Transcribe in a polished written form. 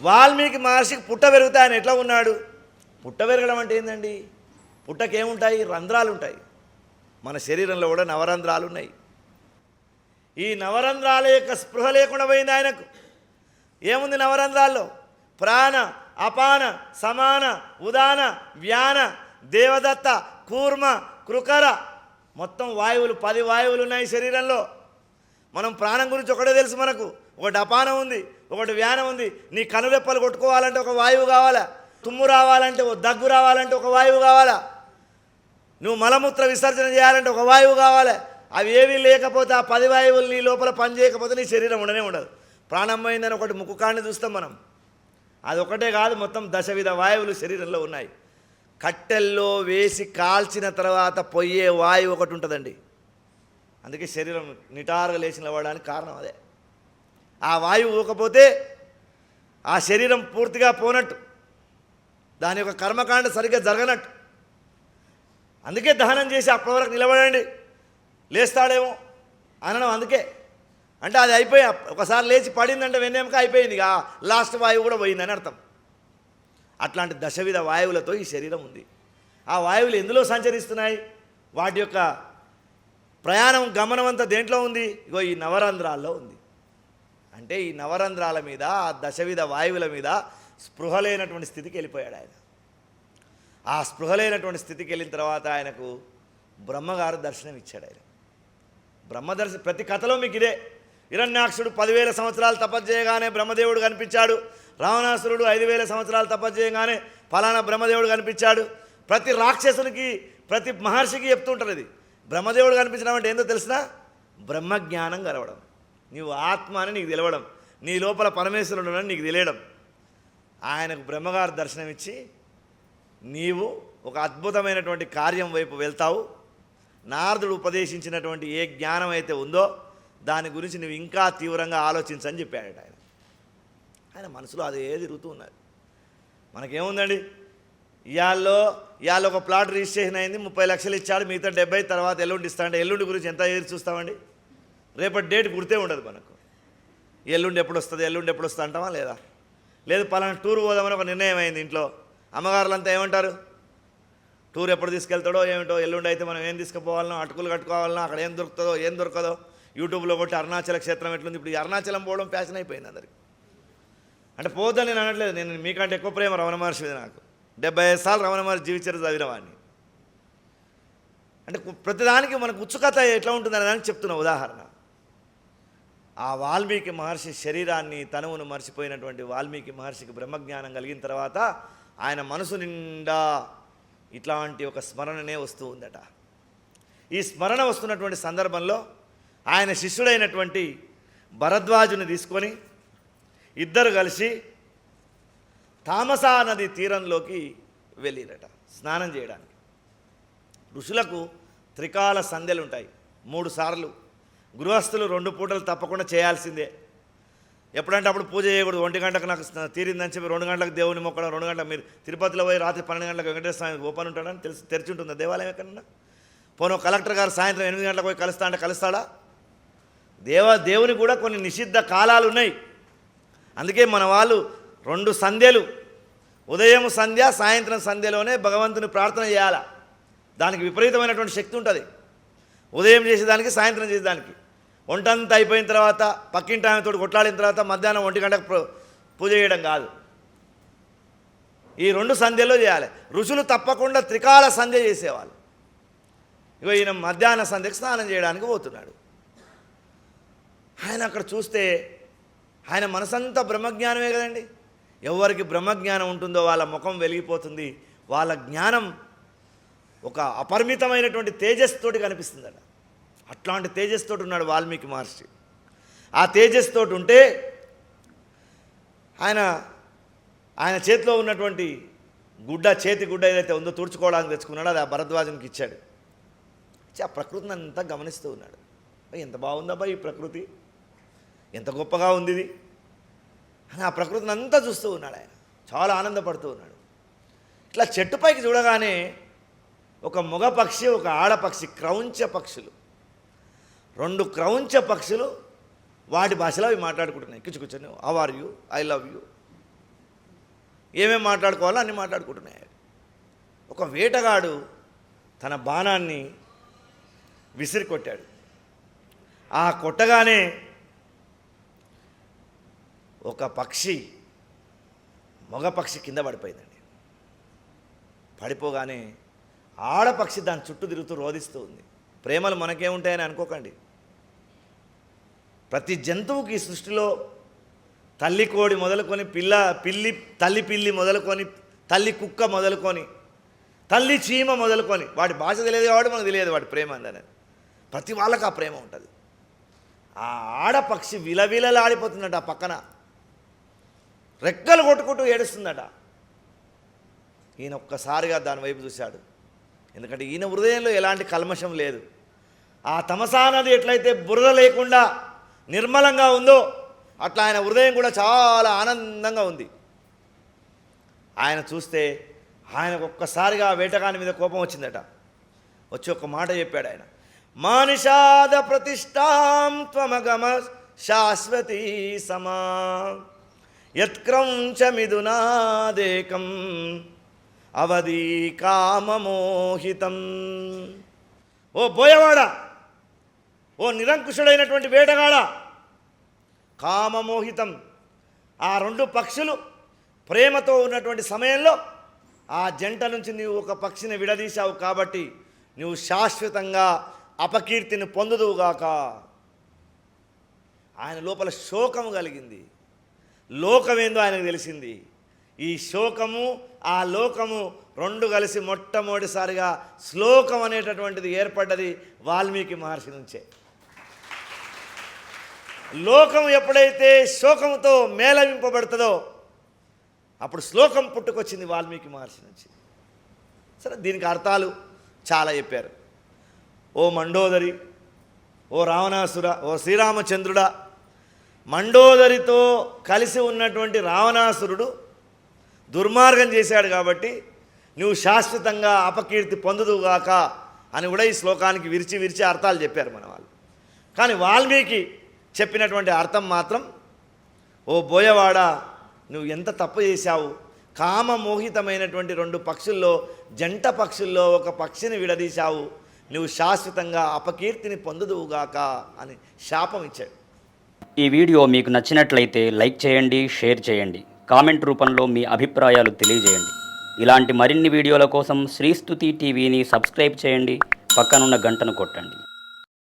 వాల్మీకి మహర్షికి పుట్ట పెరుగుతా ఆయన ఎట్లా ఉన్నాడు? పుట్ట పెరగడం అంటే ఏందండి? పుట్టకేముంటాయి? రంధ్రాలు ఉంటాయి. మన శరీరంలో కూడా నవరంధ్రాలు ఉన్నాయి. ఈ నవరంధ్రాల యొక్క స్పృహ లేకుండా పోయింది ఆయనకు. ఏముంది నవరంధ్రాల్లో? ప్రాణ, అపాన, సమాన, ఉదాన, వ్యాన, దేవదత్త, కూర్మ, కృకర, మొత్తం వాయువులు 10 వాయువులు ఉన్నాయి శరీరంలో. మనం ప్రాణం గురించి ఒకటే తెలుసు మనకు. ఒకటి అపానం ఉంది, ఒకటి వ్యానం ఉంది. నీ కనురెప్పలు కొట్టుకోవాలంటే ఒక వాయువు కావాలా? తుమ్ము రావాలంటే, దగ్గు రావాలంటే ఒక వాయువు కావాలా? నువ్వు మలమూత్ర విసర్జన చేయాలంటే ఒక వాయువు కావాలి. అవి ఏవీ లేకపోతే ఆ 10 వాయువులు నీ లోపల పనిచేయకపోతే నీ శరీరం ఉండనే ఉండదు. ప్రాణం పోయిందని ఒకటి ముక్కుకాడిని చూస్తాం మనం. అదొకటే కాదు, మొత్తం 10 విధ వాయువులు శరీరంలో ఉన్నాయి. కట్టెల్లో వేసి కాల్చిన తర్వాత పొయ్యే వాయువు ఒకటి ఉంటుందండి. అందుకే శరీరం నిటారుగా లేచి నిలబడడానికి కారణం అదే. ఆ వాయువు ఊకపోతే ఆ శరీరం పూర్తిగా పోనట్టు, దాని యొక్క కర్మకాండ సరిగ్గా జరగనట్టు. అందుకే దహనం చేసి అప్పటి వరకు నిలబడండి, లేస్తాడేమో అనడం. అందుకే అంటే అది అయిపోయి ఒకసారి లేచి పడిందంటే వెన్నెముక అయిపోయింది, ఇక లాస్ట్ వాయువు కూడా పోయిందని అర్థం. అట్లాంటి 10 విధ వాయువులతో ఈ శరీరం ఉంది. ఆ వాయువులు ఎందులో సంచరిస్తున్నాయి? వాటి యొక్క ప్రయాణం, గమనం అంతా దేంట్లో ఉంది? ఇగో ఈ నవరంధ్రాల్లో ఉంది. అంటే ఈ నవరంధ్రాల మీద, ఆ 10 విధ వాయువుల మీద స్పృహ లేనటువంటి స్థితికి వెళ్ళిపోయాడు ఆయన. ఆ స్పృహ లేనటువంటి స్థితికి వెళ్ళిన తర్వాత ఆయనకు బ్రహ్మగారు దర్శనం ఇచ్చాడు. ఆయన బ్రహ్మదర్శనం ప్రతి కథలో మీకు ఇదే. హిరణ్యాక్షుడు 10,000 సంవత్సరాలు తపస్సు చేయగానే బ్రహ్మదేవుడు కనిపించాడు. రావణాసురుడు 5,000 సంవత్సరాలు తపస్సు చేయగానే ఫలానా బ్రహ్మదేవుడు కనిపించాడు. ప్రతి రాక్షసునికి, ప్రతి మహర్షికి చెప్తుంటారు ఇది. బ్రహ్మదేవుడు కనిపించడం అంటే ఏందో తెలిసినా? బ్రహ్మజ్ఞానం కలవడం, నీవు ఆత్మ అని నీకు తెలవడం, నీ లోపల పరమేశ్వరుడు అని నీకు తెలియడం. ఆయనకు బ్రహ్మగారు దర్శనం ఇచ్చి, నీవు ఒక అద్భుతమైనటువంటి కార్యం వైపు వెళ్తావు, నారదుడు ఉపదేశించినటువంటి ఏ జ్ఞానం అయితే ఉందో దాని గురించి నువ్వు ఇంకా తీవ్రంగా ఆలోచించని చెప్పాడట ఆయన. ఆయన మనసులో అదే తిరుగుతూ ఉన్నది. మనకేముందండి, ఇవాళ ఒక ప్లాట్ రిజిస్ట్రేషన్ అయింది, 30 లక్షలు ఇచ్చాడు, మిగతా 70 తర్వాత ఎల్లుండి ఇస్తాడంటే ఎల్లుండి గురించి ఎంత ఎదురు చూస్తామండి? రేపటి డేట్ గుర్తే ఉండదు మనకు. ఎల్లుండి ఎప్పుడు వస్తుంది, ఎల్లుండి ఎప్పుడు వస్తుంది అంటామా లేదా? లేదు పలానా టూర్ పోదామని ఒక నిర్ణయం అయింది ఇంట్లో. అమ్మగారులంతా ఏమంటారు? టూర్ ఎప్పుడు తీసుకెళ్తాడో ఏమిటో, ఎల్లుండి అయితే మనం ఏం తీసుకుపోవాలనో, అటుకులు కట్టుకోవాలనో, అక్కడ ఏం దొరుకుతుందో ఏం దొరకదో. యూట్యూబ్లో కొట్టి అరుణాచల క్షేత్రం ఎట్లుంది, ఇప్పుడు ఈ అరుణాచలం పోవడం ఫ్యాషన్ అయిపోయింది అందరికి. అంటే పోద్దని నేను అనట్లేదు, నేను మీకంటే ఎక్కువ ప్రేమ రమణ మహర్షి మీద నాకు. 75 సార్లు రమణ మహర్షి జీవించారు చదివిన వాడిని. అంటే ప్రతిదానికి మనకు ఉత్సుకత ఎట్లా ఉంటుందనే దానికి చెప్తున్న ఉదాహరణ. ఆ వాల్మీకి మహర్షి శరీరాన్ని, తనువును మర్చిపోయినటువంటి వాల్మీకి మహర్షికి బ్రహ్మజ్ఞానం కలిగిన తర్వాత ఆయన మనసు నిండా ఇట్లాంటి ఒక స్మరణనే వస్తూ ఉందట. ఈ స్మరణ వస్తున్నటువంటి సందర్భంలో ఆయన శిష్యుడైనటువంటి భరద్వాజుని తీసుకొని ఇద్దరు కలిసి తామసా నది తీరంలోకి వెళ్ళిరట స్నానం చేయడానికి. ఋషులకు త్రికాల సంధ్యలు ఉంటాయి, 3 సార్లు. గృహస్థులు 2 పూటలు తప్పకుండా చేయాల్సిందే. ఎప్పుడంటే అప్పుడు పూజ చేయకూడదు. 1 గంటకు నాకు తీరిందని చెప్పి 2 గంటలకు దేవుని మొక్కడం, 2 గంటలకు మీరు తిరుపతిలో పోయి రాత్రి 12 గంటలకు వెంకటేశ్వర స్వామి ఓపెన్ ఉంటాడని తెరిచి ఉంటుందా దేవాలయం ఎక్కడన్నా? పోను కలెక్టర్ గారు సాయంత్రం 8 గంటలకు పోయి కలుస్తా అంటే కలుస్తాడా? దేవునికి కూడా కొన్ని నిషిద్ధ కాలాలు ఉన్నాయి. అందుకే మన వాళ్ళు 2 సంధ్యలు, ఉదయం సంధ్య, సాయంత్రం సంధ్యలోనే భగవంతుని ప్రార్థన చేయాలి. దానికి విపరీతమైనటువంటి శక్తి ఉంటుంది. ఉదయం చేసేదానికి, సాయంత్రం చేసేదానికి. వంటంతా అయిపోయిన తర్వాత, పక్కింటి ఆమెతో కొట్లాడిన తర్వాత మధ్యాహ్నం 1 గంటకు పూజ చేయడం కాదు, ఈ 2 సంధ్యల్లో చేయాలి. ఋషులు తప్పకుండా త్రికాల సంధ్య చేసేవాళ్ళు. ఇగో ఈయన మధ్యాహ్న సంధ్యకు స్నానం చేయడానికి పోతున్నాడు. ఆయన అక్కడ చూస్తే ఆయన మనసంతా బ్రహ్మజ్ఞానమే కదండి. ఎవరికి బ్రహ్మజ్ఞానం ఉంటుందో వాళ్ళ ముఖం వెలిగిపోతుంది. వాళ్ళ జ్ఞానం ఒక అపరిమితమైనటువంటి తేజస్సుతోటి కనిపిస్తుందట. అట్లాంటి తేజస్సుతోటి ఉన్నాడు వాల్మీకి మహర్షి. ఆ తేజస్సుతోటి ఉంటే ఆయన చేతిలో ఉన్నటువంటి చేతి గుడ్డ ఏదైతే ఉందో తుడుచుకోవడానికి తెచ్చుకున్నాడో అది ఆ భరద్వాజునికి ఇచ్చాడు. ఆ ప్రకృతిని అంతా గమనిస్తూ ఉన్నాడు. ఎంత బాగుందబ్బా ఈ ప్రకృతి, ఎంత గొప్పగా ఉంది ఇది అని ఆ ప్రకృతిని అంతా చూస్తూ ఉన్నాడు. ఆయన చాలా ఆనందపడుతూ ఉన్నాడు. ఇట్లా చెట్టుపైకి చూడగానే ఒక మగ పక్షి, ఒక ఆడపక్షి, క్రౌంచ పక్షులు, 2 క్రౌంచ పక్షులు వాటి భాషలో అవి మాట్లాడుకుంటున్నాయి. కూర్చొని how are you, I love you, ఏమేమి మాట్లాడుకోవాలో అన్నీ మాట్లాడుకుంటున్నాయి. ఒక వేటగాడు తన బాణాన్ని విసిరి కొట్టాడు. ఆ కొట్టగానే ఒక పక్షి, మగ పక్షి కింద పడిపోయిందండి. పడిపోగానే ఆడపక్షి దాని చుట్టూ తిరుగుతూ రోదిస్తూ ఉంది. ప్రేమలు మనకేముంటాయని అనుకోకండి. ప్రతి జంతువుకి ఈ సృష్టిలో తల్లి కోడి మొదలుకొని తల్లి పిల్లి మొదలుకొని, తల్లి కుక్క మొదలుకొని, తల్లి చీమ మొదలుకొని, వాడి భాష తెలియదు కాబట్టి మనకు తెలియదు వాడి ప్రేమ అందని. ప్రతి వాళ్ళకి ఆ ప్రేమ ఉంటుంది. ఆ ఆడపక్షి విలవిలలాడిపోతుందట. ఆ పక్కన రెక్కలు కొట్టుకుంటూ ఏడుస్తుందట. ఈయన ఒక్కసారిగా దాని వైపు చూశాడు. ఎందుకంటే ఈయన హృదయంలో ఎలాంటి కల్మషం లేదు. ఆ తమసా నది ఎట్లయితే బురద లేకుండా నిర్మలంగా ఉందో అట్లా ఆయన హృదయం కూడా చాలా ఆనందంగా ఉంది. ఆయన చూస్తే ఆయనకు ఒక్కసారిగా వేటగాని మీద కోపం వచ్చిందట. వచ్చి ఒక మాట చెప్పాడు ఆయన, మానిషాద ప్రతిష్టాం త్వమగమ శాశ్వతీ సమా యత్క్రౌంచమిదునాదేకం అవధి కామమోహితం. ఓ బోయవాడా, ఓ నిరంకుశుడైనటువంటి వేటగాడా, కామమోహితం. ఆ రెండు పక్షులు ప్రేమతో ఉన్నటువంటి సమయంలో ఆ జంట నుంచి నీవు ఒక పక్షిని విడదీశావు కాబట్టి నువ్వు శాశ్వతంగా అపకీర్తిని పొందుదువుగాక. ఆయన లోపల శోకము కలిగింది. లోకమేందో ఆయనకు తెలిసింది. ఈ శోకము ఆ లోకము రెండు కలిసి మొట్టమొదటిసారిగా శ్లోకం అనేటటువంటిది ఏర్పడ్డది వాల్మీకి మహర్షి నుంచే. లోకం ఎప్పుడైతే శోకంతో మేళవింపబడుతుందో అప్పుడు శ్లోకం పుట్టుకొచ్చింది వాల్మీకి మహర్షి నుంచి. సరే, దీనికి అర్థాలు చాలా చెప్పారు. ఓ మండోదరి, ఓ రావణాసుర, ఓ శ్రీరామచంద్రుడా, మండోదరితో కలిసి ఉన్నటువంటి రావణాసురుడు దుర్మార్గం చేశాడు కాబట్టి నువ్వు శాశ్వతంగా అపకీర్తి పొందుదువుగాక అని కూడా ఈ శ్లోకానికి విరిచి విరిచి అర్థాలు చెప్పారు మన వాళ్ళు. కానీ వాల్మీకి చెప్పినటువంటి అర్థం మాత్రం, ఓ బోయవాడ, నువ్వు ఎంత తప్పు చేశావు. కామమోహితమైనటువంటి రెండు పక్షుల్లో, జంట పక్షుల్లో ఒక పక్షిని విడదీశావు. నువ్వు శాశ్వతంగా అపకీర్తిని పొందుదువుగాక అని శాపం ఇచ్చాడు. ఈ వీడియో మీకు నచ్చినట్లయితే లైక్ చేయండి, షేర్ చేయండి, కామెంట్ రూపంలో మీ అభిప్రాయాలు తెలియజేయండి. ఇలాంటి మరిన్ని వీడియోల కోసం శ్రీస్తుతి టీవీని సబ్స్క్రైబ్ చేయండి, పక్కనున్న గంటను కొట్టండి.